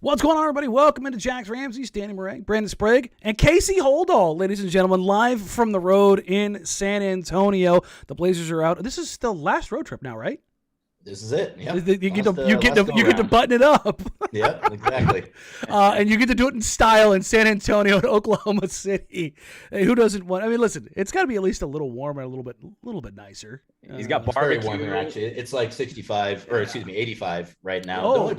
What's going on, everybody? Welcome into Jacked Ramsays, Danny Murray, Brandon Sprague, and Casey Holdahl, ladies and gentlemen, live from the road in San Antonio. The Blazers are out. This is the last road trip now, right? This is it. Yeah, you get to button it up. Yep, exactly. And you get to do it in style in San Antonio and Oklahoma City. Hey, who doesn't want? I mean, listen, it's got to be at least a little warmer, a little bit nicer. He's got It's very warm here, actually. It's like 65, or excuse me, 85 right now. The only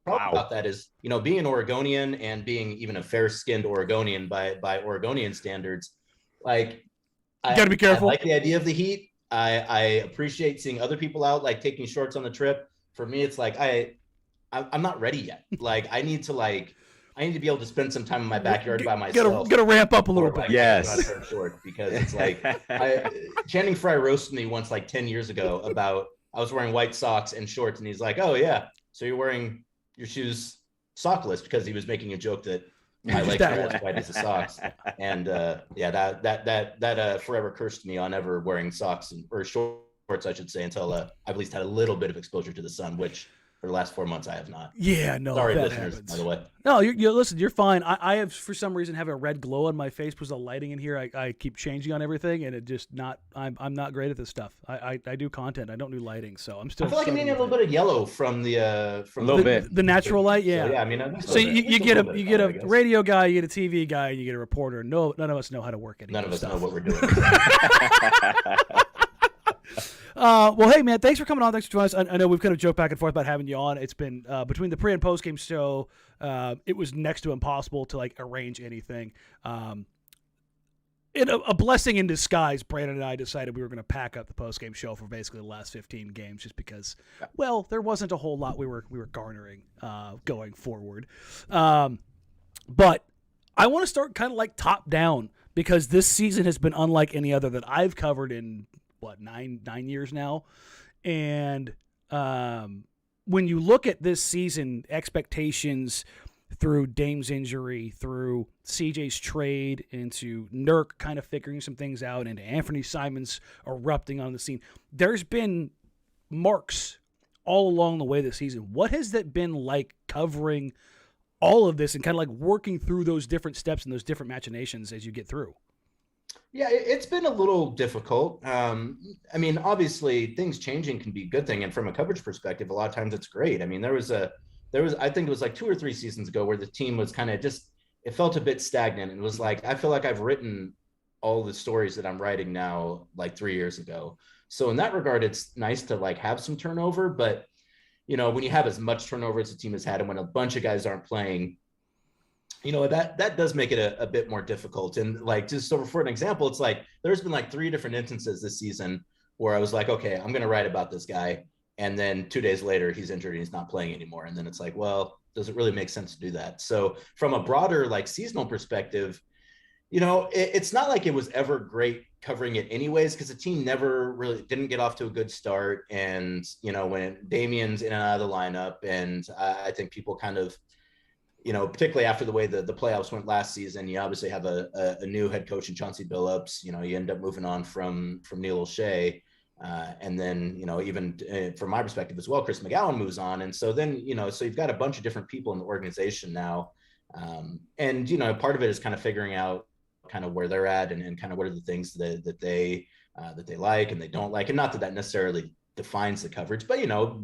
problem about that is, being an Oregonian and being even a fair-skinned Oregonian by Oregonian standards, like, you got to be careful. I like the idea of the heat. I appreciate seeing other people out, like taking shorts on the trip. For me, it's like I'm not ready yet. Like I need to be able to spend some time in my backyard by myself. Gotta ramp up a little bit. Yes. Short, because it's like Channing Frye roasted me once like 10 years ago about I was wearing white socks and shorts, and he's like, "Oh yeah, so you're wearing your shoes sockless," because he was making a joke that my legs are as white as the socks. And that forever cursed me on ever wearing socks or shorts, I should say, until I at least had a little bit of exposure to the sun, which for the last 4 months I have not. Yeah, no. Sorry, listeners, happens. By the way. No, you listen. You're fine. I have, for some reason, have a red glow on my face because the lighting in here. I keep changing on everything, and it just not. I'm not great at this stuff. I do content. I don't do lighting, so I'm still. I feel like I'm getting a little bit of yellow from the the natural light. Yeah. So, yeah, I mean, so you get a radio guy, you get a TV guy, and you get a reporter. No, none of us know how to work it. None of us know what we're doing. Well, hey, man, thanks for coming on. Thanks for joining us. I know we've kind of joked back and forth about having you on. It's been between the pre- and post-game show, it was next to impossible to, arrange anything. A blessing in disguise, Brandon and I decided we were going to pack up the post-game show for basically the last 15 games just because, well, there wasn't a whole lot we were garnering going forward. But I want to start kind of top down because this season has been unlike any other that I've covered in nine years now. And when you look at this season, expectations through Dame's injury, through CJ's trade, into Nurk kind of figuring some things out, into Anfernee Simons erupting on the scene, there's been marks all along the way this season. What has that been like covering all of this and kind of working through those different steps and those different machinations as you get through? Yeah, it's been a little difficult. I mean, obviously, things changing can be a good thing, and from a coverage perspective, a lot of times it's great. I mean, there was I think it was 2 or 3 seasons ago where the team was kind of it felt a bit stagnant, and it was I feel like I've written all the stories that I'm writing now 3 years ago. So in that regard, it's nice to have some turnover, but when you have as much turnover as the team has had, and when a bunch of guys aren't playing, that does make it a bit more difficult. And just so for an example, it's there's been 3 different instances this season where I was okay, I'm going to write about this guy. And then 2 days later, he's injured and he's not playing anymore. And then it's well, does it really make sense to do that? So from a broader seasonal perspective, it's not it was ever great covering it anyways, because the team never really didn't get off to a good start. And, when Damian's in and out of the lineup, and I think people kind of, particularly after the way the playoffs went last season, you obviously have a new head coach in Chauncey Billups. You end up moving on from Neil O'Shea. And then, even from my perspective as well, Chris McGowan moves on. And so then, so you've got a bunch of different people in the organization now. And, part of it is kind of figuring out kind of where they're at and kind of what are the things that they like and they don't like. And not that necessarily defines the coverage, but,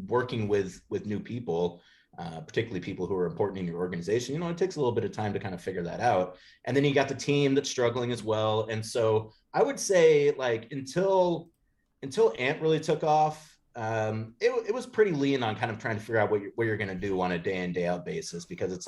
working with new people, particularly people who are important in your organization, it takes a little bit of time to kind of figure that out. And then you got the team that's struggling as well. And so I would say until Ant really took off, it was pretty lean on kind of trying to figure out what you're going to do on a day in, day out basis, because it's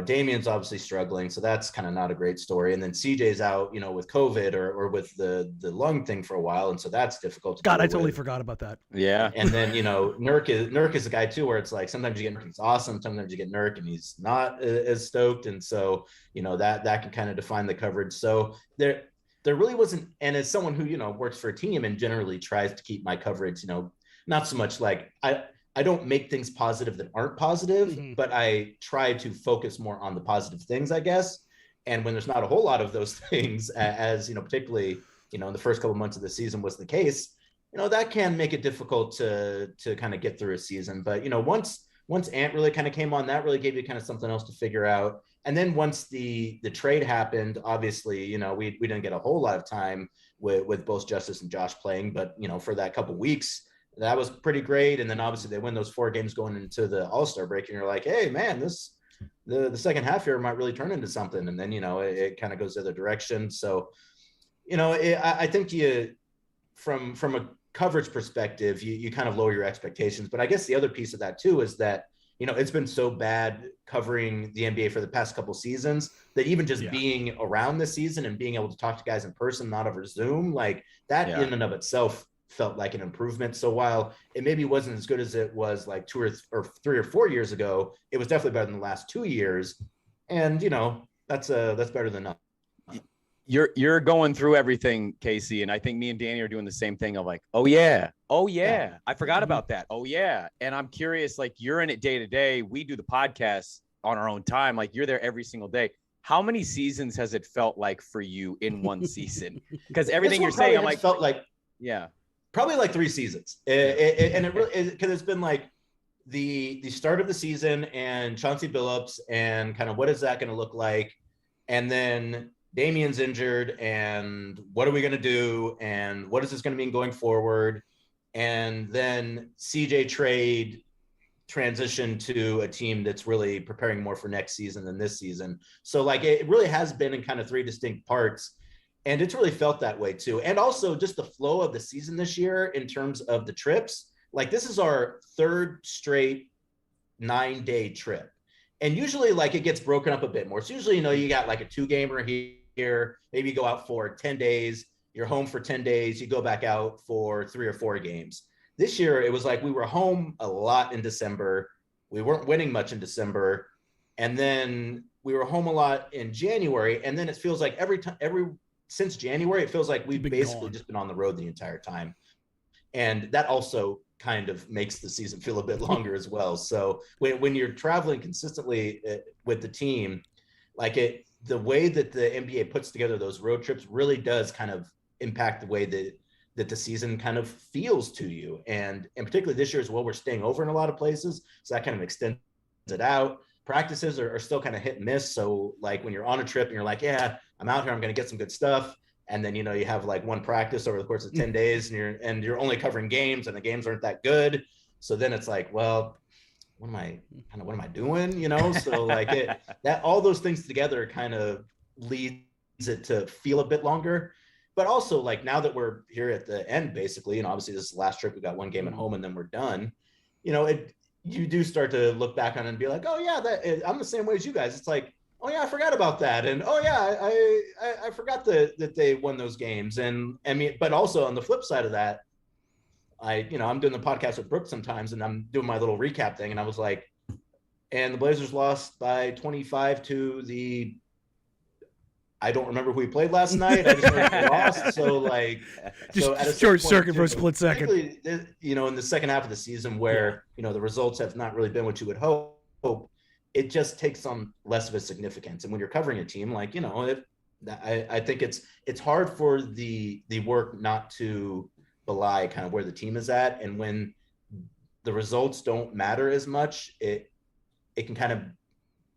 Damian's obviously struggling. So that's kind of not a great story. And then CJ's out, with COVID or with the lung thing for a while. And so that's difficult. God, I totally forgot about that. Yeah. And then, Nurk is a guy too, where it's sometimes you get Nurk, he's awesome. Sometimes you get Nurk and he's not as stoked. And so, that can kind of define the coverage. So there really wasn't, and as someone who, works for a team and generally tries to keep my coverage, not so much I don't make things positive that aren't positive, but I try to focus more on the positive things, I guess. And when there's not a whole lot of those things, as, particularly, in the first couple of months of the season was the case, that can make it difficult to kind of get through a season. But, once once Ant really kind of came on, that really gave you kind of something else to figure out. And then once the trade happened, obviously, you know, we didn't get a whole lot of time with both Justice and Josh playing, but, you know, for that couple weeks, that was pretty great. And then obviously they win those 4 games going into the All-Star break, and you're like, hey, man, the second half here might really turn into something. And then, you know, it kind of goes the other direction. So, you know, I think from a coverage perspective, you kind of lower your expectations. But I guess the other piece of that too is that, you know, it's been so bad covering the NBA for the past couple seasons that even just being around this season and being able to talk to guys in person, not over Zoom, like that in and of itself felt like an improvement. So while it maybe wasn't as good as it was like 3 or 4 years ago, it was definitely better than the last 2 years. And, you know, that's better than nothing. You're going through everything, Casey, and I think me and Danny are doing the same thing of like, oh yeah, I forgot about that. Oh yeah. And I'm curious, like you're in it day to day. We do the podcast on our own time. Like you're there every single day. How many seasons has it felt like for you in one season? Because everything you're saying, I'm like, felt like, probably like 3 seasons. And it really, because it's been like the start of the season and Chauncey Billups and kind of what is that going to look like? And then Damian's injured, and what are we going to do? And what is this going to mean going forward? And then CJ trade transition to a team that's really preparing more for next season than this season. So like it really has been in kind of 3 distinct parts, and it's really felt that way too. And also just the flow of the season this year in terms of the trips, like this is our 3rd straight 9-day trip. And usually like it gets broken up a bit more. So usually, you know, you got like a 2-gamer here, maybe you go out for 10 days, you're home for 10 days, you go back out for 3 or 4 games. This year, it was like we were home a lot in December. We weren't winning much in December. And then we were home a lot in January. And then it feels like since January, it feels like we've basically just been on the road the entire time. And that also kind of makes the season feel a bit longer as well. So when you're traveling consistently with the team, like the way that the NBA puts together those road trips really does kind of impact the way that the season kind of feels to you. And particularly this year as well, we're staying over in a lot of places. So that kind of extends it out. Practices are still kind of hit and miss. So like when you're on a trip and you're like, yeah, I'm out here, I'm going to get some good stuff. And then, you know, you have like 1 practice over the course of 10 days and you're only covering games and the games aren't that good. So then it's like, well, what am I doing? You know? So like all those things together kind of leads it to feel a bit longer. But also like now that we're here at the end, basically, and obviously this is the last trip, we got 1 game at home and then we're done, you know, you do start to look back on it and be like, oh yeah, I'm the same way as you guys. It's like, oh yeah, I forgot about that. And oh yeah, I forgot that they won those games. And I mean, but also on the flip side of that, I'm doing the podcast with Brooke sometimes and I'm doing my little recap thing. And I was like, and the Blazers lost by 25 to I don't remember who we played last night. I just remember they lost. So like, at a short circuit for a split second. You know, in the second half of the season where, you know, the results have not really been what you would hope, it just takes on less of a significance. And when you're covering a team, like, you know, I think it's hard for the work not to belie kind of where the team is at. And when the results don't matter as much, it can kind of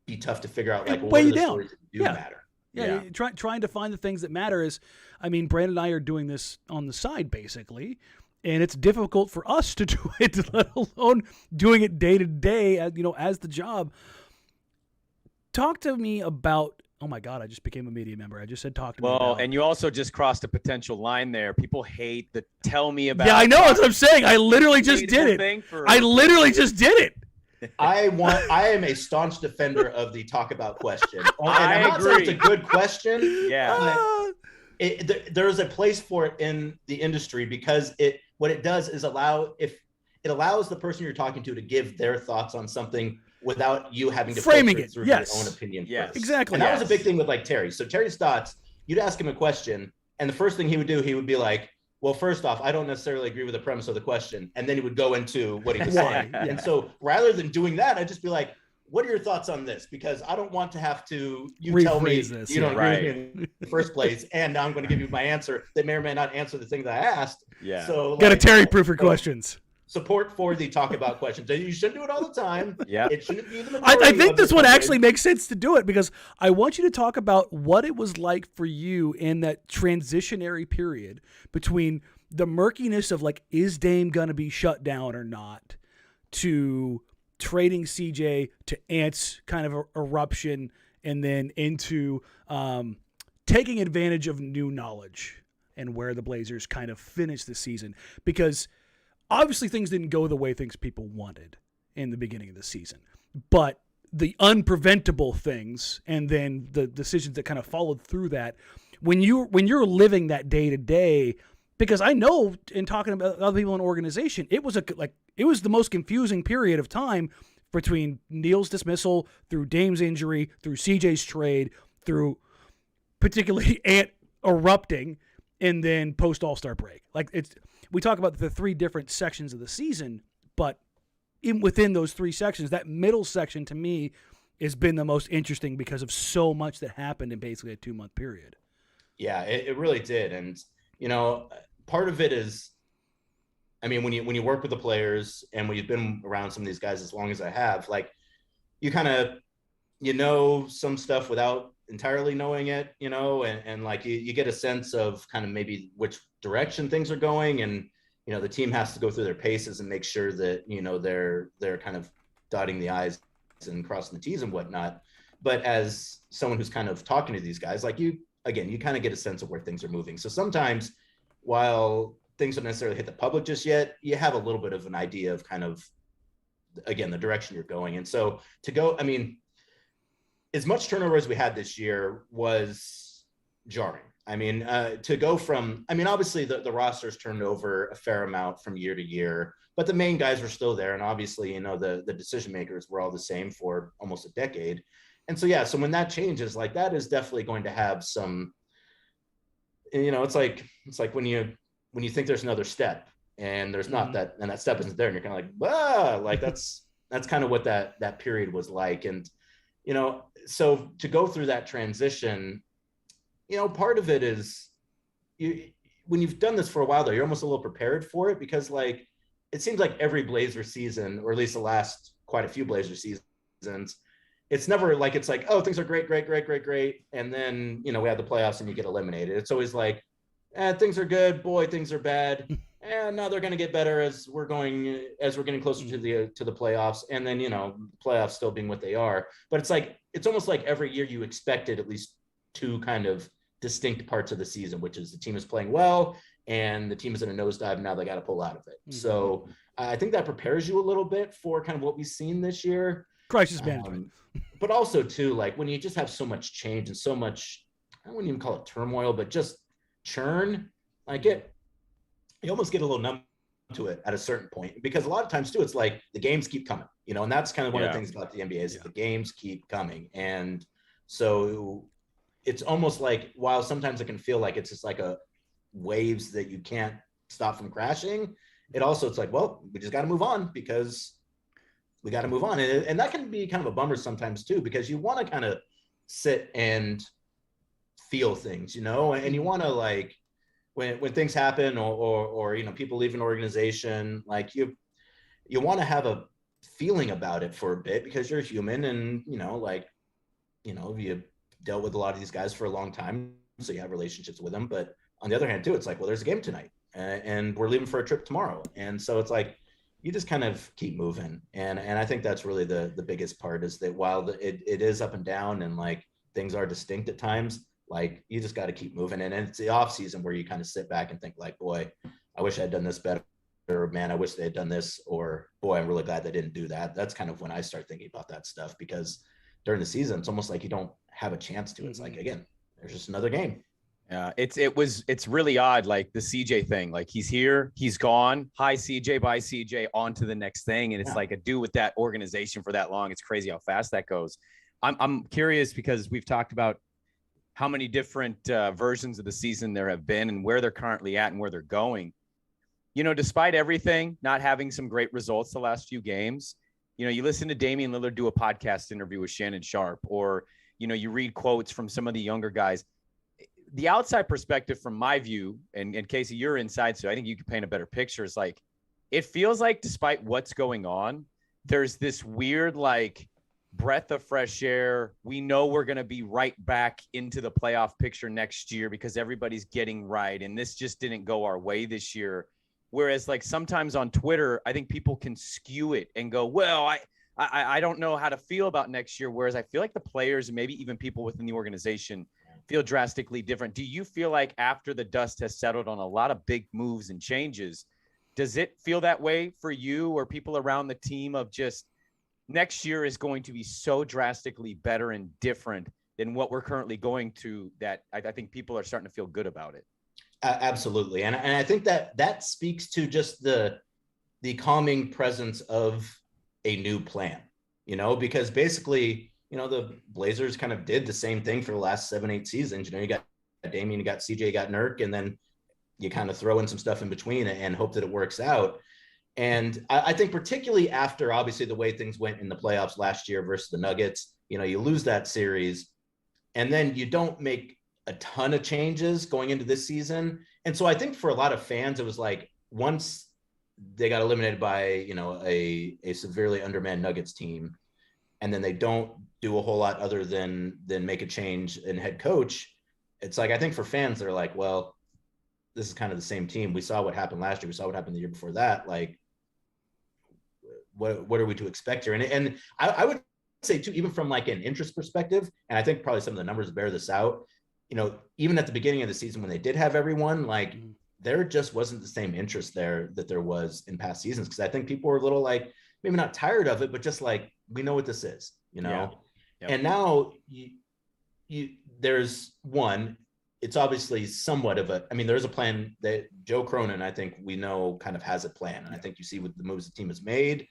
be tough to figure out like, well, what are the stories that do matter? Yeah. Trying to find the things that matter is, I mean, Brandon and I are doing this on the side basically, and it's difficult for us to do it, let alone doing it day to day, as the job. Talk to me about. Oh my God! I just became a media member. I just said talk to me. Well, and you also just crossed a potential line there. People hate the tell me about. Yeah, I know. That's what I'm saying. I literally just did it. I literally just did it. I am a staunch defender of the talk about question. And I'm not saying it's a good question. Yeah. There's a place for it in the industry because what it does is it allows the person you're talking to give their thoughts on something without you having to framing filter it through your own opinion. Yes, first. Exactly. And that was a big thing with like Terry. So Terry Stotts, you'd ask him a question, and the first thing he would do, he would be like, well, first off, I don't necessarily agree with the premise of the question. And then he would go into what he was saying. Yeah. And so rather than doing that, I'd just be like, what are your thoughts on this? Because I don't want to have to, tell me this, you don't agree with me in the first place. And now I'm going to give you my answer that may or may not answer the thing that I asked. Yeah. So Got to Terry proof your questions. support for the talk about questions. You shouldn't do it all the time. Yeah. It shouldn't be the majority. I think of this the one coverage. actually makes sense to do it because I want you to talk about what it was like for you in that transitionary period between the murkiness of like, is Dame going to be shut down or not, to trading CJ to Ant's kind of eruption, and then into taking advantage of new knowledge and where the Blazers kind of finished the season. Because obviously things didn't go the way people wanted in the beginning of the season. But the unpreventable things and then the decisions that kind of followed through that, when you're living that day to day, because I know in talking about other people in the organization, it was the most confusing period of time between Neil's dismissal, through Dame's injury, through CJ's trade, through particularly Ant erupting, and then post All-Star break. We talk about the three different sections of the season, but within those three sections, that middle section to me has been the most interesting because of so much that happened in basically a 2-month period. Yeah, it really did. And, part of it is, I mean, when you work with the players and when you've been around some of these guys as long as I have, like, you kind of, some stuff without entirely knowing it, and like you get a sense of kind of maybe which direction things are going, and the team has to go through their paces and make sure that they're kind of dotting the I's and crossing the T's and whatnot. But as someone who's kind of talking to these guys, like you kind of get a sense of where things are moving. So sometimes, while things don't necessarily hit the public just yet, you have a little bit of an idea of kind of, again, the direction you're going. And so to go, I mean, as much turnover as we had this year was jarring. I mean, to go from, I mean, obviously the rosters turned over a fair amount from year to year, but the main guys were still there. And obviously, the decision makers were all the same for almost a decade. And so, so when that changes, like, that is definitely going to have some, it's like when you think there's another step and there's not that, and that step isn't there, and you're kind of like, that's kind of what that period was like. And, so to go through that transition, part of it is when you've done this for a while, though, you're almost a little prepared for it, because like, it seems like every Blazer season, or at least the last quite a few Blazer seasons, it's never like, it's like, oh, things are great. And then, we have the playoffs and you get eliminated. It's always like, things are good, boy, things are bad. And now they're going to get better as we're getting closer to the playoffs. And then, playoffs still being what they are. But it's like, it's almost like every year you expected at least two kind of distinct parts of the season, which is the team is playing well and the team is in a nosedive. Now they got to pull out of it. Mm-hmm. So I think that prepares you a little bit for kind of what we've seen this year. Crisis management. But also too, like, when you just have so much change and so much, I wouldn't even call it turmoil, but just churn, like you almost get a little numb to it at a certain point, because a lot of times too, it's like the games keep coming, and that's kind of one of the things about the NBA is the games keep coming. And so it's almost like, while sometimes it can feel like it's just like a waves that you can't stop from crashing, it's like, well, we just got to move on, because we got to move on. And that can be kind of a bummer sometimes too, because you want to kind of sit and feel things, and you want to, like, when things happen or people leave an organization, like you want to have a feeling about it for a bit, because you're human, and you dealt with a lot of these guys for a long time, so you have relationships with them. But on the other hand too, it's like, well, there's a game tonight and we're leaving for a trip tomorrow, and so it's like, you just kind of keep moving. And I think that's really the biggest part, is that while it is up and down and like things are distinct at times, like, you just got to keep moving. And it's the off season where you kind of sit back and think like, boy, I wish I had done this better, or man, I wish they had done this, or boy, I'm really glad they didn't do that. That's kind of when I start thinking about that stuff, because during the season, it's almost like you don't have a chance to. It's like, again, there's just another game. Yeah, it's really odd, like the CJ thing. Like, he's here, he's gone. Hi, CJ, bye, CJ, on to the next thing. And it's like a dude with that organization for that long. It's crazy how fast that goes. I'm curious, because we've talked about how many different versions of the season there have been and where they're currently at and where they're going. Despite everything, not having some great results the last few games, you listen to Damian Lillard do a podcast interview with Shannon Sharp, or, you read quotes from some of the younger guys. The outside perspective from my view, and Casey, you're inside, so I think you can paint a better picture. Is like, it feels like despite what's going on, there's this weird like breath of fresh air. We know we're going to be right back into the playoff picture next year because everybody's getting right. And this just didn't go our way this year. Whereas like sometimes on Twitter, I think people can skew it and go, well, I don't know how to feel about next year. Whereas I feel like the players and maybe even people within the organization feel drastically different. Do you feel like after the dust has settled on a lot of big moves and changes, does it feel that way for you or people around the team of just next year is going to be so drastically better and different than what we're currently going to that I think people are starting to feel good about it? Absolutely. And I think that speaks to just the calming presence of a new plan, because basically, the Blazers kind of did the same thing for the last 7-8 seasons. You got Damian, you got CJ, you got Nurk, and then you kind of throw in some stuff in between and hope that it works out. And I think particularly after obviously the way things went in the playoffs last year versus the Nuggets, you lose that series and then you don't make a ton of changes going into this season. And so I think for a lot of fans, it was like once they got eliminated by, a severely undermanned Nuggets team, and then they don't do a whole lot other than make a change in head coach. It's like, I think for fans, they're like, well, this is kind of the same team. We saw what happened last year. We saw what happened the year before that. Like, what are we to expect here? And I would say too, even from like an interest perspective, and I think probably some of the numbers bear this out, even at the beginning of the season when they did have everyone, like there just wasn't the same interest there that there was in past seasons. Cause I think people were a little like, maybe not tired of it, but just like, we know what this is, Yeah. Yep. And now there's one, it's obviously somewhat of there's a plan that Joe Cronin, I think we know kind of has a plan. And I think you see with the moves the team has made,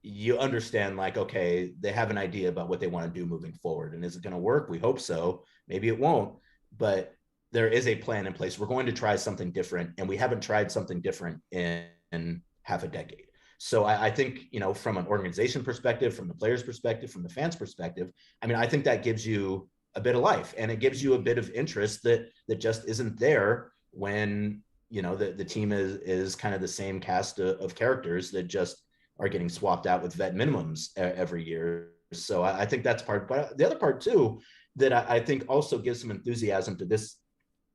you understand like, okay, they have an idea about what they want to do moving forward. And is it going to work? We hope so. Maybe it won't, but there is a plan in place. We're going to try something different. And we haven't tried something different in half a decade. So I think, from an organization perspective, from the players' perspective, from the fans' perspective, I think that gives you a bit of life and it gives you a bit of interest that just isn't there when, the team is kind of the same cast of characters that just are getting swapped out with vet minimums every year. So I think that's part, but the other part too, that I think also gives some enthusiasm to this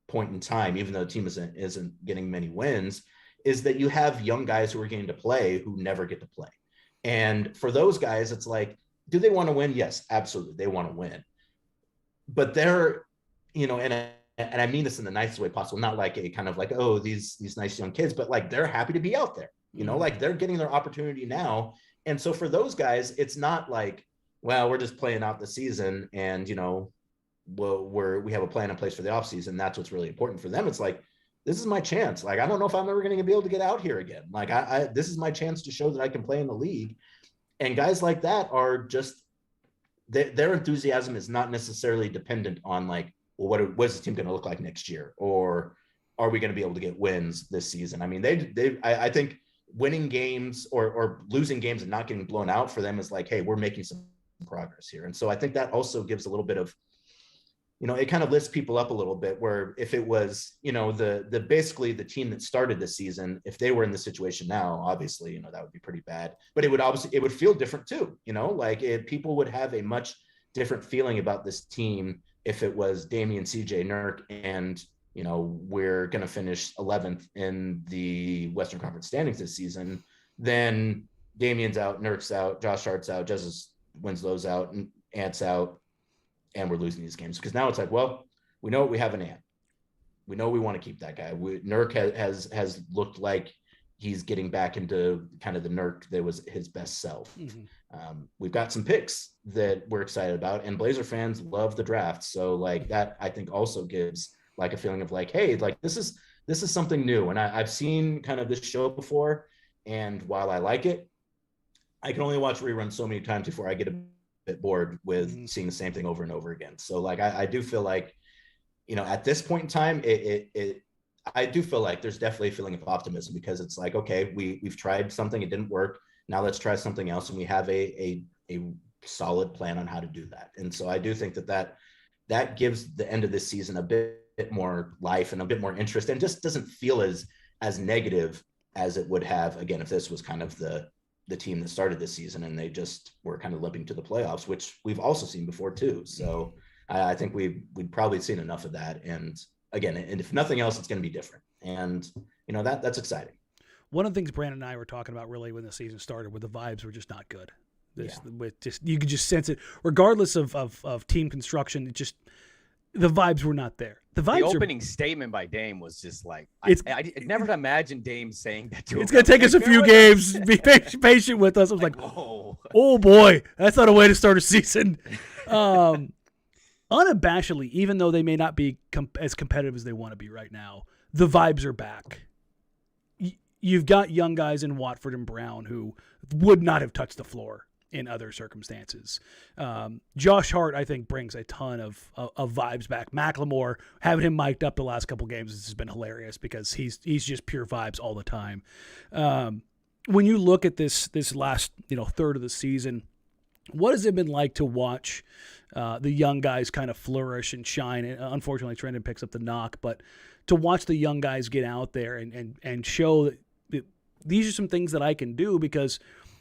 point in time, even though the team isn't getting many wins, is that you have young guys who are getting to play who never get to play. And for those guys, it's like, do they want to win? Yes, absolutely. They want to win. But they're, and I mean this in the nicest way possible, not like a kind of like, oh, these nice young kids, but like they're happy to be out there, like they're getting their opportunity now. And so for those guys, it's not like, well, we're just playing out the season and, we have a plan in place for the offseason. That's what's really important for them. It's like, this is my chance. Like, I don't know if I'm ever going to be able to get out here again. Like this is my chance to show that I can play in the league. And guys like that are just, their enthusiasm is not necessarily dependent on like, well, what is the team going to look like next year? Or are we going to be able to get wins this season? I think winning games or losing games and not getting blown out for them is like, hey, we're making some progress here. And so I think that also gives a little bit of, it kind of lifts people up a little bit where if it was, the basically the team that started the season, if they were in the situation now, obviously, that would be pretty bad, but it would feel different too, people would have a much different feeling about this team if it was Damian, CJ, Nurk, and, we're going to finish 11th in the Western Conference standings this season, then Damian's out, Nurk's out, Josh Hart's out, Justice Winslow's out, and Ant's out, and we're losing these games. Because now it's like, well, we know we have an Ant. We know we want to keep that guy. Nurk has looked like he's getting back into kind of the Nurk that was his best self. We've got some picks that we're excited about, and Blazer fans love the draft. So like that, I think also gives like a feeling of like, hey, like this is something new. And I've seen kind of this show before. And while I like it, I can only watch reruns so many times before I get a bit bored with seeing the same thing over and over again. So like, I do feel like, at this point in time, I do feel like there's definitely a feeling of optimism because it's like, okay, we've tried something, it didn't work. Now let's try something else. And we have a solid plan on how to do that. And so I do think that gives the end of this season a bit more life and a bit more interest and just doesn't feel as negative as it would have, again, if this was kind of the team that started this season and they just were kind of limping to the playoffs, which we've also seen before too. So I think we'd probably seen enough of that. And again, and if nothing else, it's going to be different. And, you know, that's exciting. One of the things Brandon and I were talking about really when the season started, where the vibes were just not good. You could just sense it, regardless of team construction. It just, the vibes were not there. The opening statement by Dame was just like, I never imagined Dame saying that to him. It's going to take us a few games. Be patient with us. I was like, oh boy, that's not a way to start a season. Unabashedly, even though they may not be as competitive as they want to be right now, the vibes are back. You've got young guys in Watford and Brown who would not have touched the floor in other circumstances. Josh Hart, I think, brings a ton of vibes back. Macklemore, having him mic'd up the last couple games has been hilarious because he's just pure vibes all the time. When you look at this last third of the season, what has it been like to watch the young guys kind of flourish and shine? And unfortunately, Trendon picks up the knock, but to watch the young guys get out there and show that these are some things that I can do, because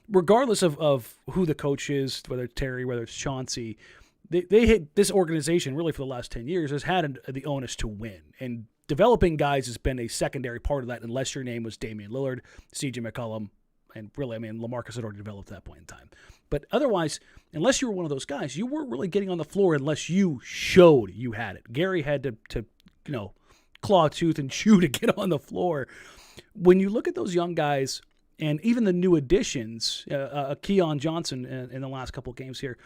regardless of who the coach is, whether it's Terry, whether it's Chauncey, they hit this organization really for the last 10 years has had the onus to win. And developing guys has been a secondary part of that, unless your name was Damian Lillard, CJ McCollum, and really, LaMarcus had already developed at that point in time. But otherwise, unless you were one of those guys, you weren't really getting on the floor unless you showed you had it. Gary had to claw tooth and chew to get on the floor. When you look at those young guys, and even the new additions, Keon Johnson in the last couple of games here,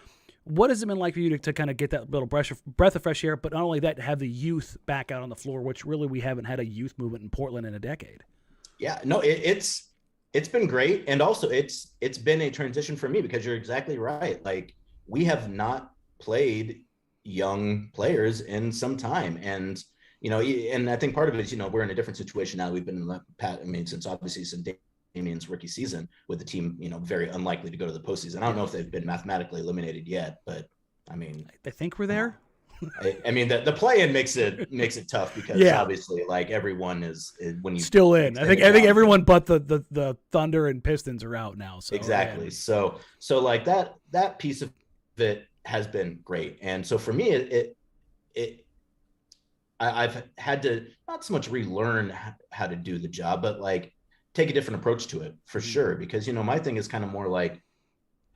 what has it been like for you to kind of get that little breath of fresh air, but not only that, to have the youth back out on the floor, which really we haven't had a youth movement in Portland in a decade? Yeah, no, it's been great. And also it's been a transition for me, because you're exactly right. Like, we have not played young players in some time. And, and I think part of it is, we're in a different situation now. We've been since Damian's rookie season with the team, very unlikely to go to the postseason. I don't know if they've been mathematically eliminated yet, but I think we're there. The play-in makes it tough, because obviously, like, everyone is when you still in. I think everyone but the Thunder and Pistons are out now. So exactly. So like that piece of it has been great. And so for me, I've had to not so much relearn how to do the job, but like take a different approach to it for sure. Because, my thing is kind of more like,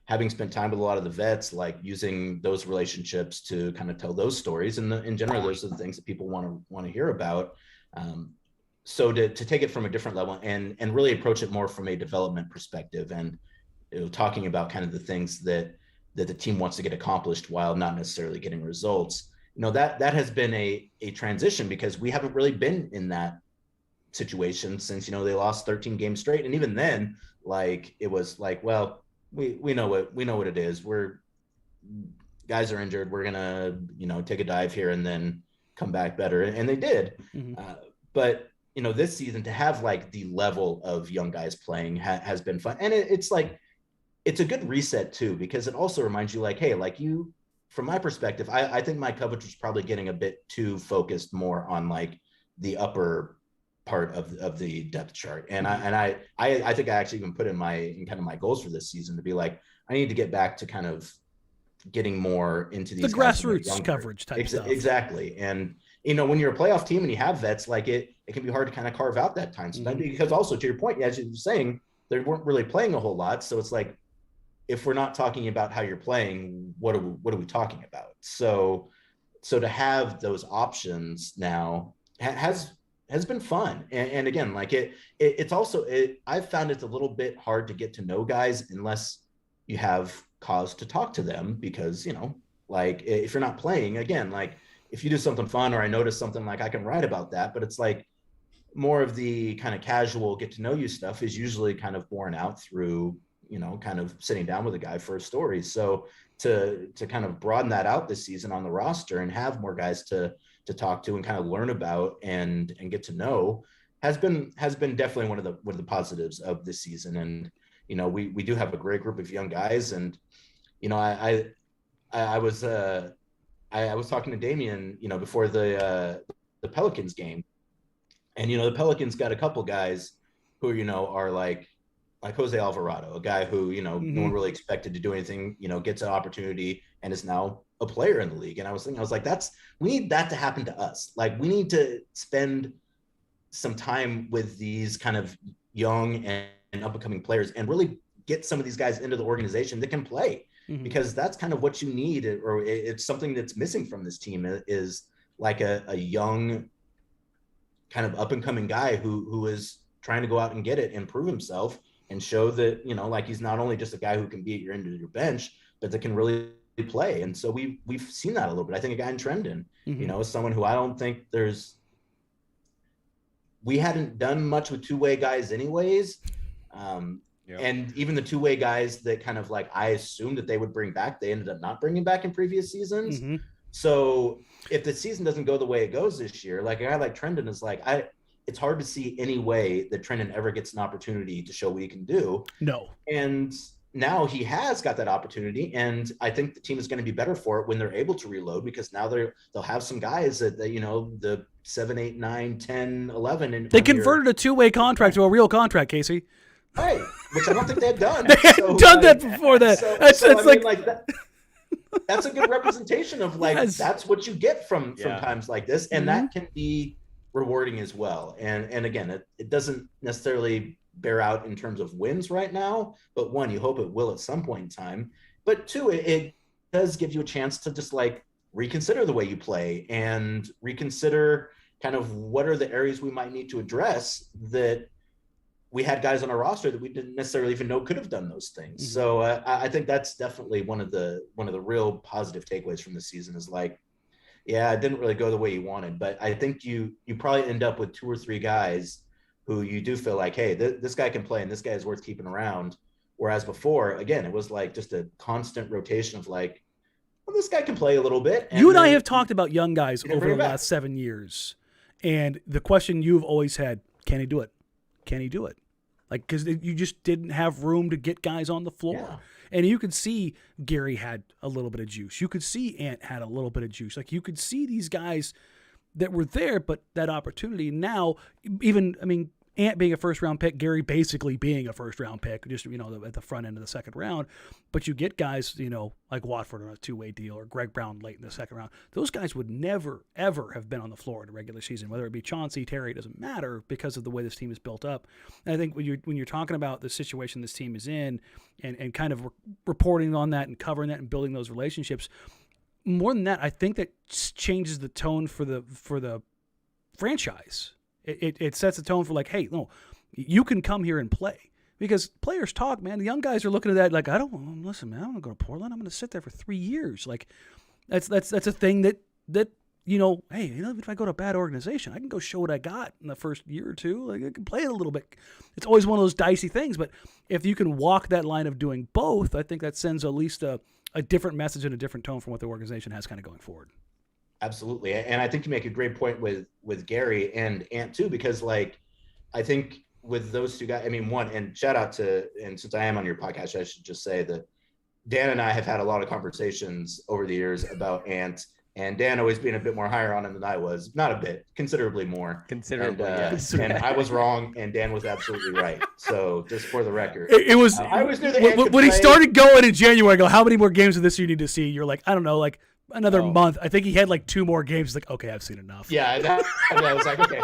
having spent time with a lot of the vets, like using those relationships to kind of tell those stories. And in general, those are the things that people want to hear about. So to take it from a different level and really approach it more from a development perspective, and talking about kind of the things that the team wants to get accomplished while not necessarily getting results, that has been a transition, because we haven't really been in that situation since, they lost 13 games straight. And even then, like, it was like, well, we know what it is. Guys are injured. We're gonna, take a dive here and then come back better. And they did. Mm-hmm. But, this season, to have like the level of young guys playing has been fun. And it's like, it's a good reset too, because it also reminds you, like, hey, like, from my perspective, I think my coverage was probably getting a bit too focused more on like the upper part of the depth chart. And I think I actually even put in kind of my goals for this season to be like, I need to get back to kind of getting more into these grassroots coverage type stuff. Exactly. And, when you're a playoff team and you have vets, like it can be hard to kind of carve out that time sometimes, because also, to your point, as you were saying, they weren't really playing a whole lot. So it's like, if we're not talking about how you're playing, what are we talking about? So to have those options now has been fun. And again, like it's also, I've found it's a little bit hard to get to know guys unless you have cause to talk to them, because, like, if you're not playing, again, like, if you do something fun or I notice something, like, I can write about that, but it's like more of the kind of casual get to know you stuff is usually kind of borne out through, kind of sitting down with a guy for a story. So to kind of broaden that out this season on the roster and have more guys to talk to and kind of learn about and get to know has been definitely one of the positives of this season. And, we do have a great group of young guys. And, I was talking to Damian, before the Pelicans game, and, the Pelicans got a couple guys who, are like Jose Alvarado, a guy who, no one really expected to do anything, gets an opportunity and is now a player in the league. And I was like, we need that to happen to us. Like, we need to spend some time with these kind of young and up and coming players and really get some of these guys into the organization that can play, because that's kind of what you need, or it's something that's missing from this team, is like a young kind of up and coming guy who is trying to go out and get it and prove himself and show that, like, he's not only just a guy who can be at your end of your bench, but that can really play. And so we've seen that a little bit. I think a guy in Trendon, is someone who I don't think we hadn't done much with two-way guys anyways. And even the two-way guys that kind of like, I assumed that they would bring back, they ended up not bringing back in previous seasons. So if the season doesn't go the way it goes this year, like a guy like Trendon is like, it's hard to see any way that Trendon ever gets an opportunity to show what he can do. No. And now he has got that opportunity, and I think the team is going to be better for it when they're able to reload, because now they'll have some guys that the 7, 8, 9, 10, 11. And they converted a two-way contract to a real contract, Casey. Right, which I don't think they've done. They hadn't done that before that. That's a good representation of like, that's what you get from times like this, and that can be rewarding as well. And again, it doesn't necessarily bear out in terms of wins right now, but one, you hope it will at some point in time. But two, it does give you a chance to just like reconsider the way you play and reconsider kind of what are the areas we might need to address that we had guys on our roster that we didn't necessarily even know could have done those things. So I think that's definitely one of the real positive takeaways from the season is like, yeah, it didn't really go the way you wanted, but I think you probably end up with 2 or 3 guys who you do feel like, hey, this guy can play and this guy is worth keeping around. Whereas before, again, it was like just a constant rotation of like, well, this guy can play a little bit. You and I have talked about young guys over the last 7 years. And the question you've always had, can he do it? Can he do it? Like, because you just didn't have room to get guys on the floor. Yeah. And you could see Gary had a little bit of juice. You could see Ant had a little bit of juice. Like, you could see these guys that were there, but that opportunity now, even, I mean, Ant being a first-round pick, Gary basically being a first-round pick, just, at the front end of the second round. But you get guys, like Watford on a two-way deal or Greg Brown late in the second round. Those guys would never, ever have been on the floor in a regular season, whether it be Chauncey, Terry, it doesn't matter because of the way this team is built up. And I think when you're talking about the situation this team is in and kind of reporting on that and covering that and building those relationships, more than that, I think that changes the tone for the franchise. It sets a tone for like, hey, no, you can come here and play. Because players talk, man. The young guys are looking at that like, listen, man, I don't want to go to Portland. I'm going to sit there for 3 years. Like, that's a thing that hey, even if I go to a bad organization, I can go show what I got in the first year or two. Like, I can play it a little bit. It's always one of those dicey things. But if you can walk that line of doing both, I think that sends at least a different message and a different tone from what the organization has kind of going forward. Absolutely. And I think you make a great point with Gary and Ant too, because like, I think with those two guys, I mean, one, and shout out to, and since I am on your podcast, I should just say that Dan and I have had a lot of conversations over the years about Ant, and Dan always being a bit more higher on him than I was, not a bit, considerably more. Considerably, yes. And I was wrong and Dan was absolutely right. So just for the record, it was, I always knew that when he started going in January, I go, how many more games of this you need to see? You're like, I don't know, like, another month. I think he had like 2 more games. He's like, okay, I've seen enough. Yeah, I was like, okay,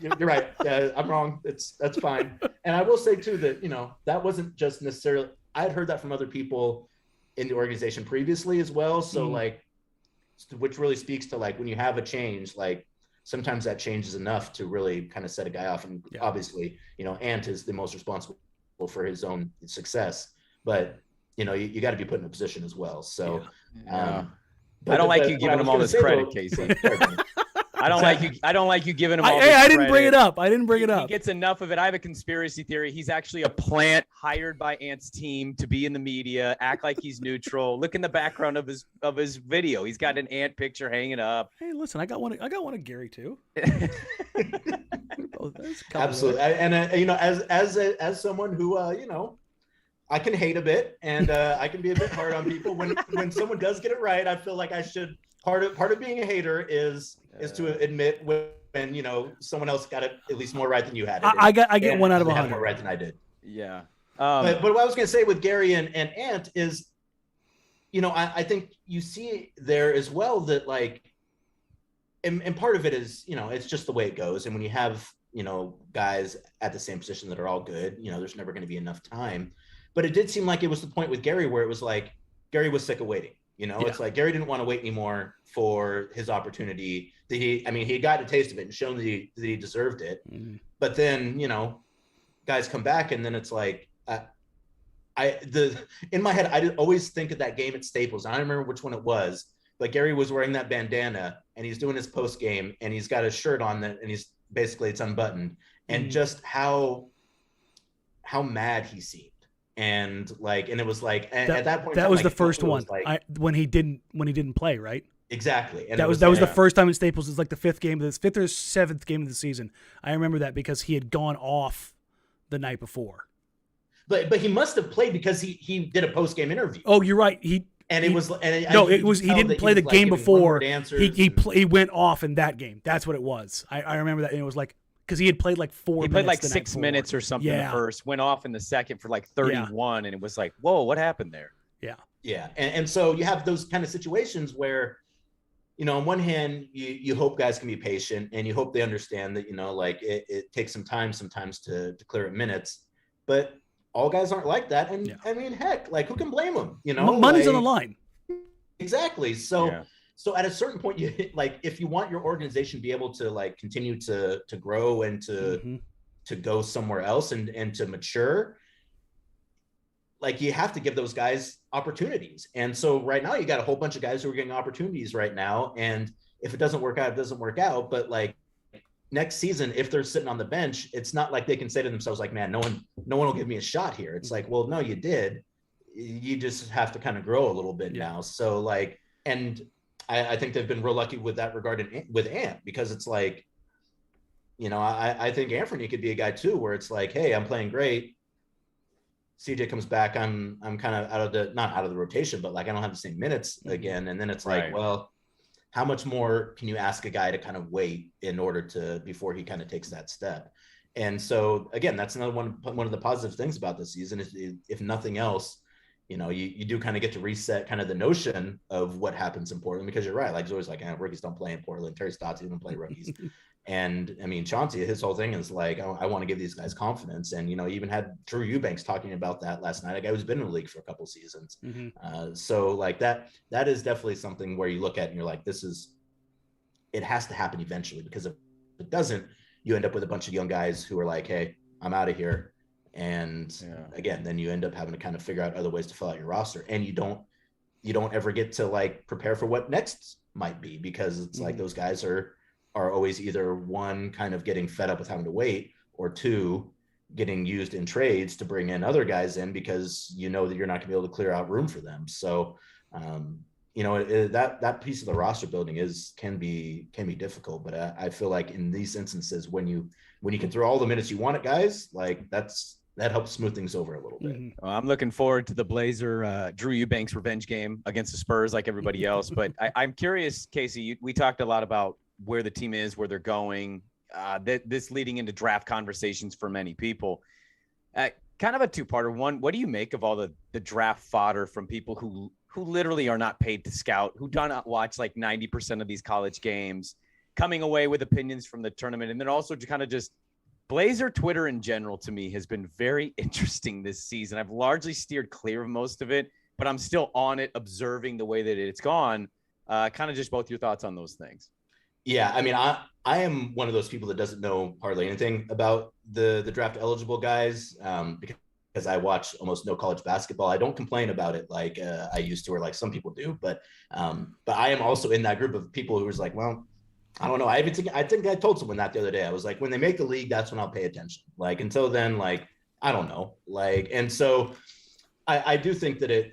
you're right. I'm wrong. That's fine. And I will say too that that wasn't just necessarily. I had heard that from other people in the organization previously as well. So like, which really speaks to like when you have a change, like sometimes that change is enough to really kind of set a guy off. And obviously, Ant is the most responsible for his own success, but you got to be put in a position as well. So. Yeah. I don't like you giving him all this credit, Casey. I don't like you giving him all this credit. I didn't bring it up. He gets enough of it. I have a conspiracy theory. He's actually a plant hired by Ant's team to be in the media, act like he's neutral. Look in the background of his video. He's got an Ant picture hanging up. Hey, listen, I got one of Gary too. Absolutely. And as someone who I can hate a bit, and I can be a bit hard on people. When someone does get it right, I feel like I should. Part of being a hater is to admit when, someone else got it at least more right than you had it. I get 1 out of 100. More right than I did. Yeah. But what I was going to say with Gary and Ant is, I think you see there as well that like, and part of it is, it's just the way it goes. And when you have, guys at the same position that are all good, there's never going to be enough time. But it did seem like it was the point with Gary where it was like, Gary was sick of waiting. It's like Gary didn't want to wait anymore for his opportunity. He had gotten a taste of it and shown that he deserved it. Mm-hmm. But then, guys come back and then it's like, in my head, I always think of that game at Staples. I don't remember which one it was, but Gary was wearing that bandana and he's doing his post game and he's got his shirt on that and it's unbuttoned, and just how mad he seemed. And it was like, at that point, that was the first one when he didn't play, right? Exactly. And that was the first time in Staples. It was like the fifth or seventh game of the season. I remember that because he had gone off the night before. But he must have played because he did a post game interview. Oh, you're right. He didn't play the game before. He went off in that game. That's what it was. I remember that, and it was like because he had played like 4 minutes. He played like 6 minutes or something the first, went off in the second for like 31, and it was like, whoa, what happened there? Yeah. Yeah. And so you have those kind of situations where, on one hand, you hope guys can be patient and you hope they understand that, it takes some time sometimes to clear up minutes, but all guys aren't like that. And I mean, heck, like who can blame them? Money's on the line. Exactly. So at a certain point, you like, if you want your organization to be able to like continue to grow and to go somewhere else and to mature, like you have to give those guys opportunities. And so right now you got a whole bunch of guys who are getting opportunities right now. And if it doesn't work out, it doesn't work out. But like next season, if they're sitting on the bench, it's not like they can say to themselves like, man, no one will give me a shot here. It's like, well, no, you did. You just have to kind of grow a little bit now. So like, and I think they've been real lucky with that regard with Ant, because it's like, I think Anfernee could be a guy too, where it's like, hey, I'm playing great. CJ comes back. I'm kind of not out of the rotation, but like, I don't have the same minutes again. And then it's like, well, how much more can you ask a guy to kind of wait in order before he kind of takes that step? And so again, that's another one of the positive things about this season is, if nothing else, you do kind of get to reset kind of the notion of what happens in Portland, because you're right. Like, it's always like, rookies don't play in Portland. Terry Stotts even play rookies. And I mean, Chauncey, his whole thing is like, I want to give these guys confidence. And, you even had Drew Eubanks talking about that last night, a guy who's been in the league for a couple seasons. So like that is definitely something where you look at and you're like, it has to happen eventually, because if it doesn't, you end up with a bunch of young guys who are like, hey, I'm out of here. And again, then you end up having to kind of figure out other ways to fill out your roster. And you don't ever get to like prepare for what next might be, because it's like those guys are always either one, kind of getting fed up with having to wait, or two, getting used in trades to bring in other guys in, because that you're not gonna be able to clear out room for them. So that piece of the roster building can be difficult, but I feel like in these instances, when you can throw all the minutes you want at guys, like that helps smooth things over a little bit. Well, I'm looking forward to the Blazer Drew Eubanks revenge game against the Spurs, like everybody else. But I'm curious, Casey, we talked a lot about where the team is, where they're going, this leading into draft conversations for many people. Kind of a two-parter. One, what do you make of all the draft fodder from people who literally are not paid to scout, who do not watch like 90% of these college games, coming away with opinions from the tournament? And then also to kind of just Blazer Twitter in general, to me, has been very interesting this season. I've largely steered clear of most of it, but I'm still on it, observing the way that it's gone. Kind of just both your thoughts on those things. Yeah, I mean, I am one of those people that doesn't know hardly anything about the draft eligible guys, because I watch almost no college basketball. I don't complain about it like I used to, or like some people do, but I am also in that group of people who was like, well, I don't know. I think I told someone that the other day. I was like, when they make the league, that's when I'll pay attention. Like, until then, like, I don't know. Like, and so I do think that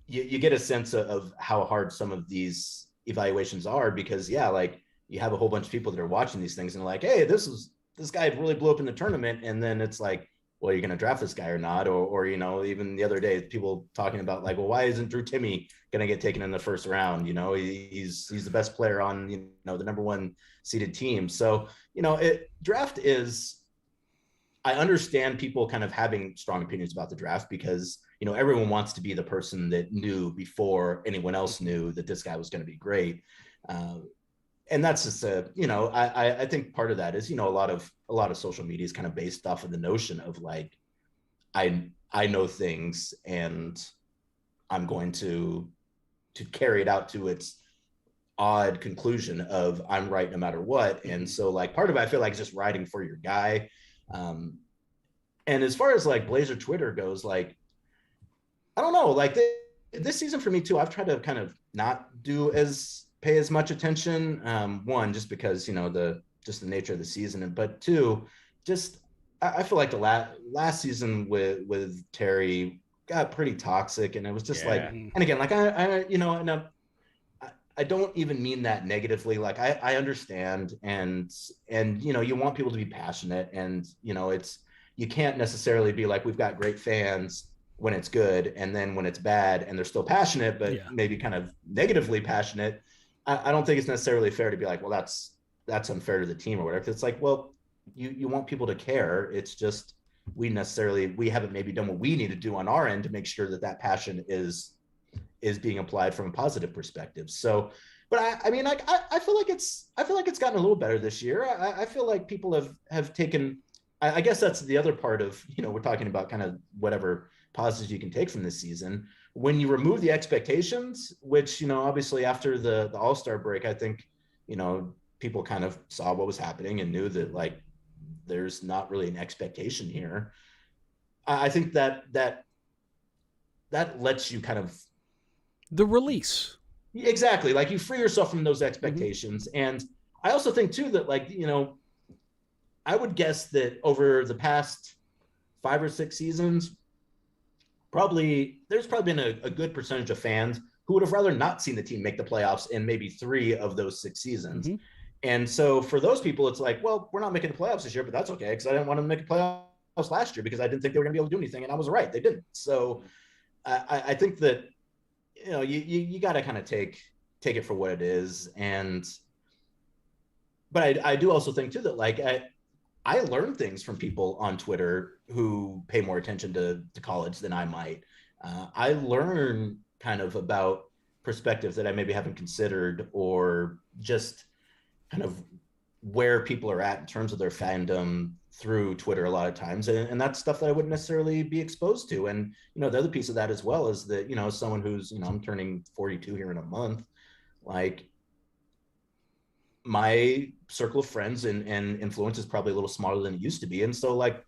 you get a sense of how hard some of these evaluations are, because like you have a whole bunch of people that are watching these things and like, hey, this guy really blew up in the tournament. And then it's like, well, you're going to draft this guy or not, or even the other day, people talking about like, well, why isn't Drew Timme going to get taken in the first round? He's the best player on the number one seeded team. So draft is. I understand people kind of having strong opinions about the draft because, everyone wants to be the person that knew before anyone else knew that this guy was going to be great. And that's just I think part of that is, a lot of social media is kind of based off of the notion of like, I know things and I'm going to carry it out to its odd conclusion of I'm right no matter what. And so like part of it, I feel like is just riding for your guy. And as far as like Blazer Twitter goes, like, I don't know, like this season for me too, I've tried to kind of not pay as much attention. One, just because, the nature of the season, but two, just, I feel like the last season with Terry got pretty toxic, and it was just like, and again, like I don't even mean that negatively. Like I understand, and you want people to be passionate, and you can't necessarily be like, we've got great fans when it's good, and then when it's bad and they're still passionate, but maybe kind of negatively passionate. I don't think it's necessarily fair to be like, well, that's unfair to the team or whatever. It's like, well, you want people to care. It's just we haven't maybe done what we need to do on our end to make sure that passion is being applied from a positive perspective. So, but I mean, like, I feel like it's gotten a little better this year. I feel like people have taken, I guess that's the other part of, we're talking about kind of whatever positives you can take from this season. When you remove the expectations, which, obviously after the All-Star break, I think, people kind of saw what was happening and knew that like, there's not really an expectation here. I think that lets you kind of, the release. Exactly. Like you free yourself from those expectations. And I also think too, that like, I would guess that over the past 5 or 6 seasons, there's probably been a good percentage of fans who would have rather not seen the team make the playoffs in maybe 3 of those 6 seasons. And so for those people, it's like, well, we're not making the playoffs this year, but that's okay. Cause I didn't want them to make the playoffs last year because I didn't think they were gonna be able to do anything. And I was right. They didn't. So I think that, you got to kind of take it for what it is. But I do also think too, that like, I learn things from people on Twitter who pay more attention to college than I might. I learn kind of about perspectives that I maybe haven't considered, or just kind of where people are at in terms of their fandom through Twitter a lot of times. And that's stuff that I wouldn't necessarily be exposed to. And, the other piece of that as well is that, someone who's, I'm turning 42 here in a month, like my circle of friends and influence is probably a little smaller than it used to be. And so like,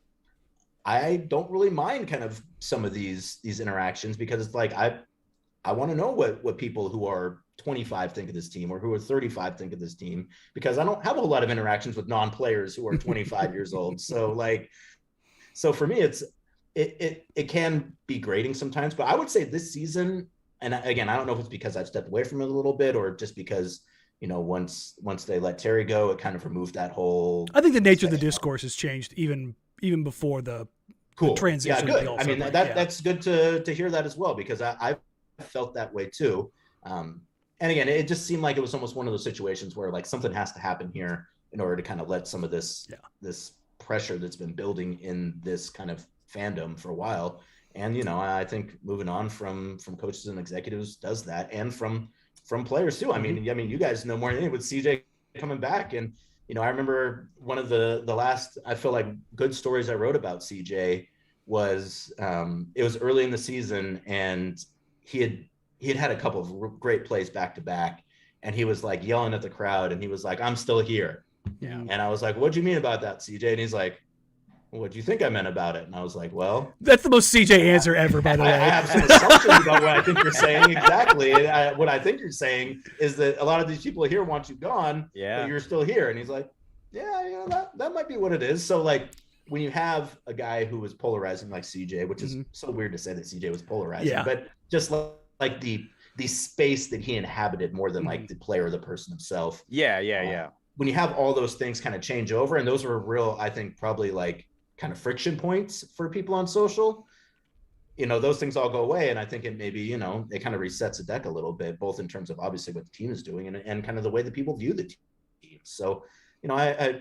I don't really mind kind of some of these interactions, because it's like, I want to know what people who are 25 think of this team, or who are 35 think of this team, because I don't have a whole lot of interactions with non-players who are 25 years old. So like, for me, it can be grating sometimes, but I would say this season, and again, I don't know if it's because I've stepped away from it a little bit, or just because, once they let Terry go, it kind of removed that whole. I think the nature of the discourse has changed even before the transition. Yeah, good. I mean, that's good to hear that as well, because I felt that way too. And again, it just seemed like it was almost one of those situations where like something has to happen here in order to kind of let some of this pressure that's been building in this kind of fandom for a while. And, I think moving on from coaches and executives does that, and from players too. I mean, you guys know more than anything with CJ coming back. And, I remember one of the last, I feel like, good stories I wrote about CJ was, it was early in the season, and he had a couple of great plays back to back, and he was like yelling at the crowd, and he was like, "I'm still here." Yeah. And I was like, "What do you mean about that, CJ?" And he's like, "What do you think I meant about it?" And I was like, "Well," that's the most CJ answer ever, by the way. I have some assumptions about what I think you're saying. Exactly. What I think you're saying is that a lot of these people here want you gone, but you're still here. And he's like, "Yeah, that might be what it is." So like, when you have a guy who was polarizing like CJ, which is so weird to say that CJ was polarizing, but just like the space that he inhabited more than like the player or the person himself. Yeah. When you have all those things kind of change over, and those were real, I think probably like kind of friction points for people on social, those things all go away. And I think it maybe, it kind of resets the deck a little bit, both in terms of obviously what the team is doing and kind of the way that people view the team. So, I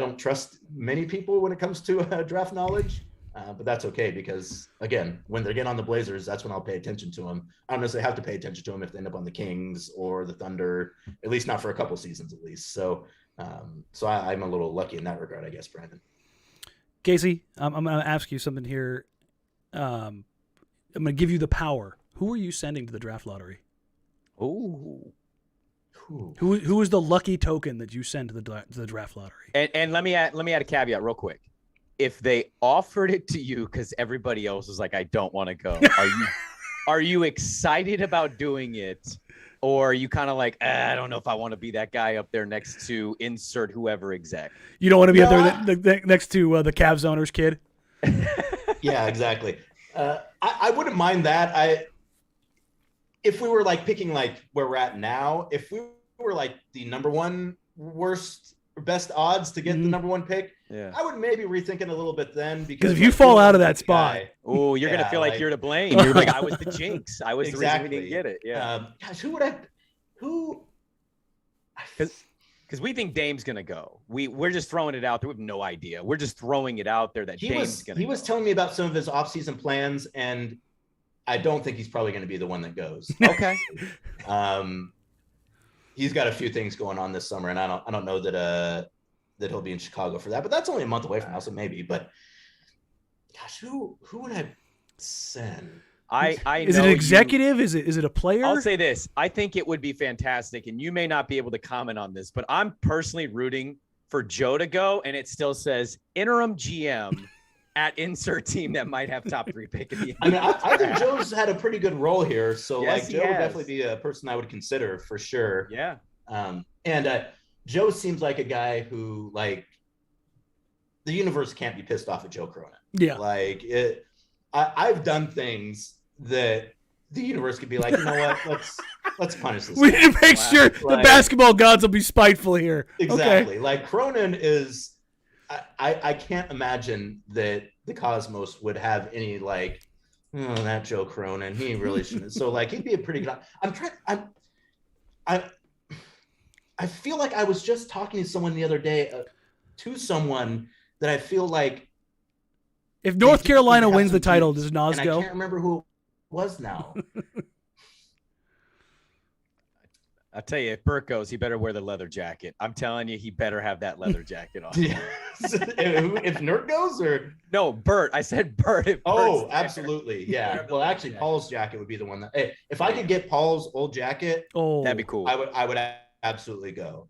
don't trust many people when it comes to draft knowledge, but that's okay because, again, when they get on the Blazers, that's when I'll pay attention to them. I don't necessarily have to pay attention to them if they end up on the Kings or the Thunder, at least not for a couple seasons at least. So, I'm a little lucky in that regard, I guess, Brandon. Casey, I'm going to ask you something here. I'm going to give you the power. Who are you sending to the draft lottery? Oh. Who is the lucky token that you send to the draft lottery? And let me add a caveat real quick. If they offered it to you because everybody else was like, I don't want to go, are you excited about doing it? Or are you kind of like, I don't know if I want to be that guy up there next to insert whoever exec? You don't want to be up there next to the Cavs owner's kid? Yeah, exactly. I wouldn't mind that. If we were like picking like where we're at now, if we were like the number one worst or best odds to get the number one pick, I would maybe rethink it a little bit then, because if you fall out of that spot, you're gonna feel like you're to blame. You're like, I was the jinx. I was exactly. the reason we didn't get it. Yeah. Gosh, who? Because we think Dame's gonna go. We're just throwing it out there. We have no idea. We're just throwing it out there that Dame's gonna go. He was telling me about some of his offseason plans, and I don't think he's probably going to be the one that goes. Okay. He's got a few things going on this summer, and I don't know that he'll be in Chicago for that. But that's only a month away from now, so maybe. But gosh, who would I send? Is it an executive? Is it a player? I'll say this. I think it would be fantastic, and you may not be able to comment on this, but I'm personally rooting for Joe to go, and it still says interim GM at insert team that might have top 3 pick in the I mean, I think Joe's had a pretty good role here, so yes, Joe would definitely be a person I would consider for sure. Yeah. And Joe seems like a guy who, like, the universe can't be pissed off at Joe Cronin. Yeah. Like, I've done things that the universe could be like, you know what, let's punish this We guy. need to make sure the basketball gods will be spiteful here. Exactly. Okay. Like, Cronin is, I can't imagine that the Cosmos would have any, like, that Joe Cronin, he really shouldn't. So, like, he'd be a pretty good. I feel like I was just talking to someone the other day, that I feel like if North Carolina wins the title, does Nas go? I can't remember who it was now. I'll tell you, if Bert goes, he better wear the leather jacket. I'm telling you, he better have that leather jacket on. If Nerd goes, or no, Bert. I said Bert. Absolutely, yeah. Well, actually, Paul's jacket would be the one that. Hey, if I could get Paul's old jacket, that'd be cool. I would absolutely go.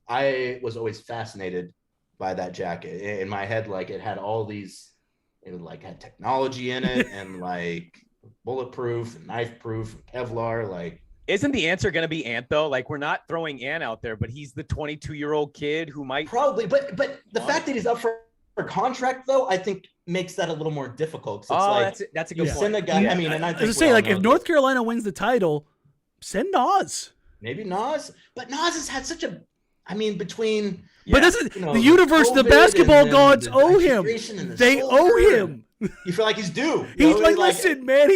I was always fascinated by that jacket. In my head, like, it had all these, it like had technology in it and like bulletproof and knife proof and Kevlar, like. Isn't the answer going to be Ant, though? Like, we're not throwing Ant out there, but he's the 22-year-old kid who might probably. But the fact that he's up for contract, though, I think makes that a little more difficult. It's that's a good point. Send a guy. I mean, and I think say, like, if North Carolina wins the title, send Nas. Maybe Nas, but Nas has had such a. I mean, between. But the universe, the basketball gods owe him. They owe him. You feel like he's due. He's like, listen, man.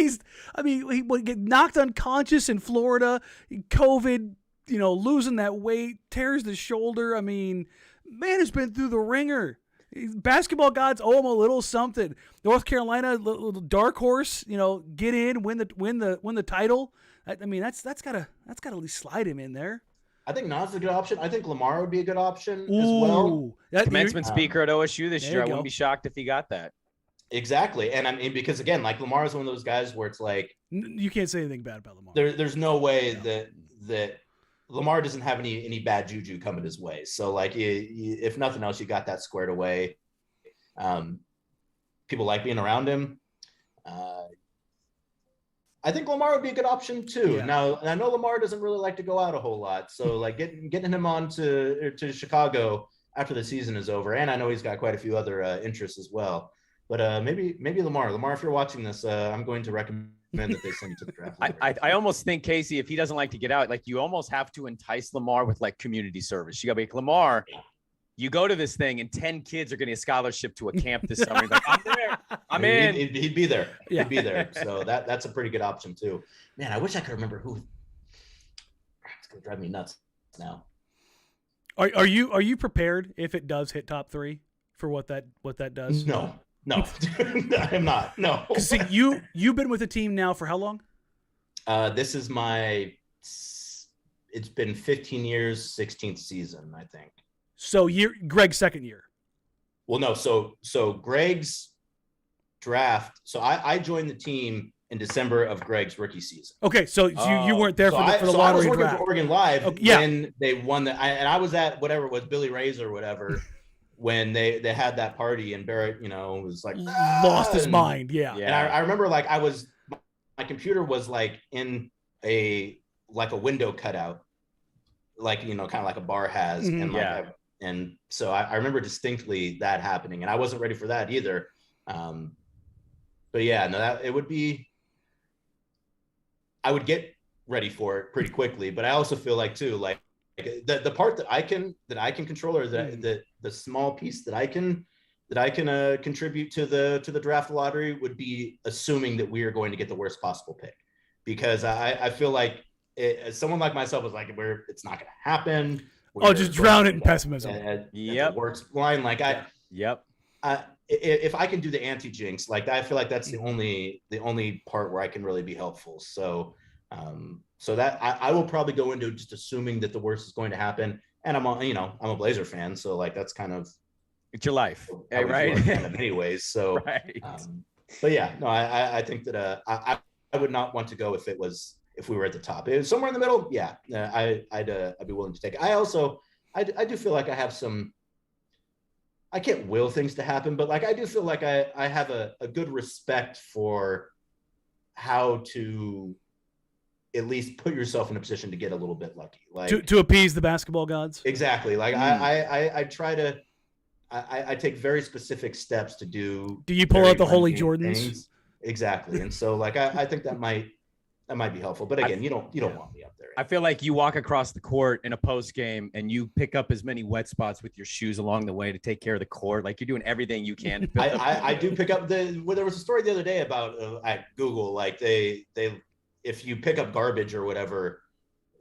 He would get knocked unconscious in Florida, COVID, losing that weight, tears the shoulder. I mean, man has been through the ringer. Basketball gods owe him a little something. North Carolina, little dark horse, get in, win the title. I mean, that's gotta at least slide him in there. I think Nas is a good option. I think Lamar would be a good option as well. Commencement speaker at OSU this year. I wouldn't be shocked if he got that. Exactly. And I mean, because again, like, Lamar is one of those guys where it's like, you can't say anything bad about Lamar. There's no way that Lamar doesn't have any bad juju coming his way. So, like, if nothing else, you got that squared away. People like being around him. I think Lamar would be a good option too. Yeah. Now, I know Lamar doesn't really like to go out a whole lot, so like getting him on to Chicago after the season is over, and I know he's got quite a few other interests as well. But maybe Lamar, if you're watching this, I'm going to recommend that they send you to the draft. I almost think, Casey, if he doesn't like to get out, like, you almost have to entice Lamar with like community service. You got to be like, Lamar, You go to this thing and 10 kids are getting a scholarship to a camp this summer. Like, I'm there. I'm in. He'd be there. Yeah. He'd be there. So that's a pretty good option too. Man, I wish I could remember who. It's gonna drive me nuts now. Are you prepared if it does hit top 3 for what that does? No, I'm not. No. See, you've been with the team now for how long? This is it's been 15 years, 16th season, I think. So Greg's second year. Well, no. So Greg's draft. So I joined the team in December of Greg's rookie season. Okay, so you weren't there for the lottery I was working draft. for Oregon Live yeah. when they won and I was at whatever it was, Billy Ray's or whatever, when they had that party and Barrett, was like lost his mind. Yeah. And I remember like my computer was like in a window cutout, like kind of like a bar has, Mm-hmm. and and so I remember distinctly that happening, and I wasn't ready for that either. But yeah, no, it would be. I would get ready for it pretty quickly, but I also feel like too, like the part that I can control, or the small piece that I can contribute to the draft lottery would be assuming that we are going to get the worst possible pick, because I feel like someone like myself is like, it's not going to happen. Just drown it in pessimism. Yep. Works line like Yep. If I can do the anti-jinx, like I feel like that's the only part where I can really be helpful. So that I will probably go into just assuming that the worst is going to happen. And I'm a Blazer fan, so like that's kind of it's your life, right? Kind of anyways. So, right. But yeah, no, I think that I would not want to go if we were at the top. If somewhere in the middle, yeah, I'd be willing to take it. I do feel like I have some. I can't will things to happen, but like I do feel like I have a good respect for how to at least put yourself in a position to get a little bit lucky, like to appease the basketball gods. Exactly. Like I try to. I take very specific steps to do. Do you pull out the Holy Jordans? Things. Exactly, and so like I think that might be helpful. But again, you don't want me up there. I feel like you walk across the court in a post game and you pick up as many wet spots with your shoes along the way to take care of the court. Like you're doing everything you can. I do pick up there was a story the other day about at Google, like they if you pick up garbage or whatever,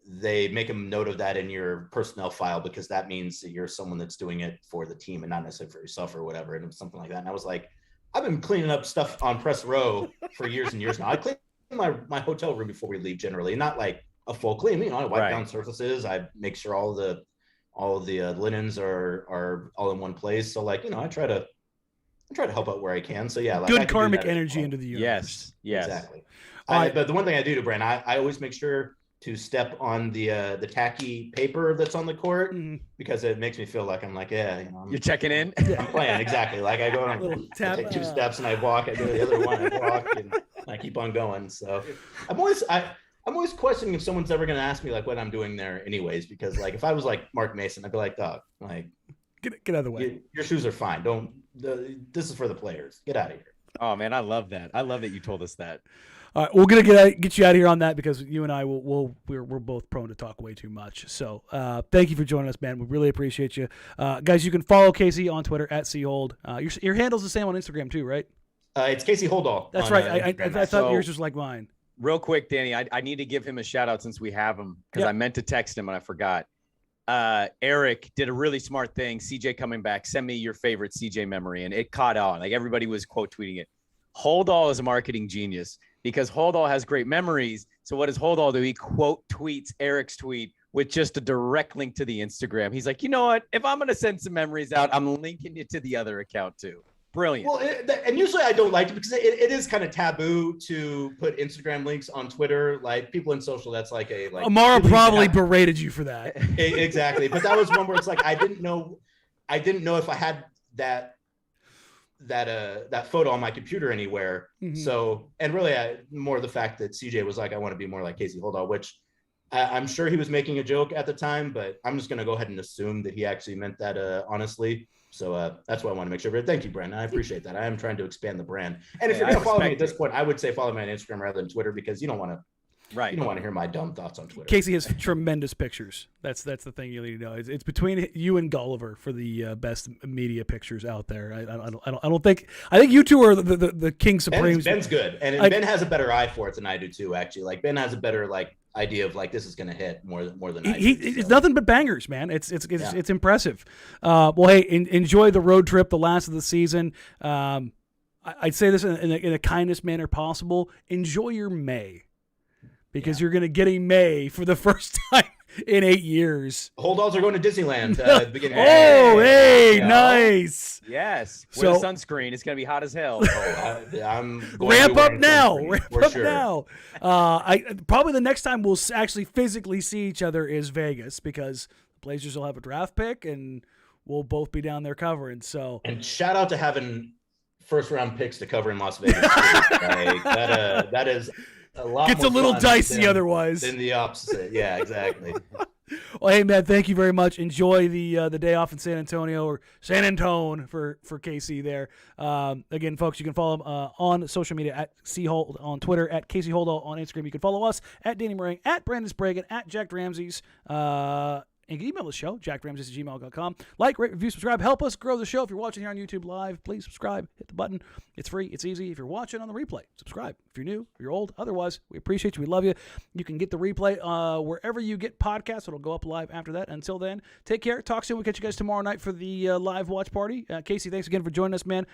they make a note of that in your personnel file, because that means that you're someone that's doing it for the team and not necessarily for yourself or whatever. And it was something like that. And I was like, I've been cleaning up stuff on press row for years and years now. I clean my hotel room before we leave, generally, not like a full clean. I wipe down surfaces. I make sure all of the linens are all in one place. So like, I try to help out where I can. So yeah, like good karmic energy into the universe. Yes, exactly. But the one thing I do, Brent, I always make sure to step on the tacky paper that's on the court, because it makes me feel like I'm like, you're checking in. I'm playing, exactly. Like I go on, I take 2 steps and I walk. I do the other one, I walk, and I keep on going. So I'm always questioning if someone's ever going to ask me like what I'm doing there, anyways. Because like if I was like Mark Mason, I'd be like, dog, like get out of the way. Your shoes are fine. This is for the players. Get out of here. Oh man, I love that. I love that you told us that. All right, we're gonna get you out of here on that, because you and I we're both prone to talk way too much. So thank you for joining us, man. We really appreciate you, guys. You can follow Casey on Twitter at @chold. Your handle's the same on Instagram too, right? It's Casey Holdahl. That's right. I thought yours was like mine. Real quick, Danny, I need to give him a shout out since we have him, because I meant to text him and I forgot. Eric did a really smart thing. CJ coming back, send me your favorite CJ memory, and it caught on. Like everybody was quote tweeting it. Holdahl is a marketing genius, because Holdahl has great memories. So what does Holdahl do? He quote tweets Eric's tweet with just a direct link to the Instagram. He's like, you know what? If I'm going to send some memories out, I'm linking it to the other account too. Brilliant. Well, and usually I don't like it, because it is kind of taboo to put Instagram links on Twitter. Like people in social, that's like Amara probably berated you for that. Exactly. But that was one where it's like, I didn't know if I had that photo on my computer anywhere. So, and really more the fact that CJ was like, I want to be more like Casey Holdahl, which I'm sure he was making a joke at the time, but I'm just going to go ahead and assume that he actually meant that honestly. So that's what I want to make sure. But thank you, Brandon. I appreciate that. I am trying to expand the brand. And if you're going to follow me at this point, I would say follow me on Instagram rather than Twitter, because you don't want to Right. You don't want to hear my dumb thoughts on Twitter. Casey has tremendous pictures. That's the thing you need to know. It's between you and Gulliver for the best media pictures out there. I don't think. I think you two are the king supremes. Ben's good, and Ben has a better eye for it than I do too. Actually, like Ben has a better idea of this is going to hit more than I do. It's nothing but bangers, man. It's impressive. Well, hey, enjoy the road trip, the last of the season. I'd say this in a kindest manner possible. Enjoy your May, because you're going to get a May for the first time in 8 years. Holdalls are going to Disneyland. Beginning Nice. Yes. Wear the sunscreen. It's going to be hot as hell. I'm ramp up now. Probably the next time we'll actually physically see each other is Vegas, because the Blazers will have a draft pick and we'll both be down there covering. So, and shout out to having first round picks to cover in Las Vegas. That is a lot. Gets more a little fun dicey otherwise. Than the opposite. Yeah, exactly. Well, hey, man, thank you very much. Enjoy the day off in San Antonio, or San Antone for KC there. Again, folks, you can follow him on social media at CHold on Twitter, at Casey Holdahl on Instagram. You can follow us at Danny Meringue, at Brandon Sprague, at Jacked Ramsays. And you can email the show, jackramsays@gmail.com. Like, rate, review, subscribe. Help us grow the show. If you're watching here on YouTube Live, please subscribe. Hit the button. It's free. It's easy. If you're watching on the replay, subscribe. If you're new, if you're old, otherwise, we appreciate you. We love you. You can get the replay wherever you get podcasts. It'll go up live after that. Until then, take care. Talk soon. We'll catch you guys tomorrow night for the live watch party. Casey, thanks again for joining us, man.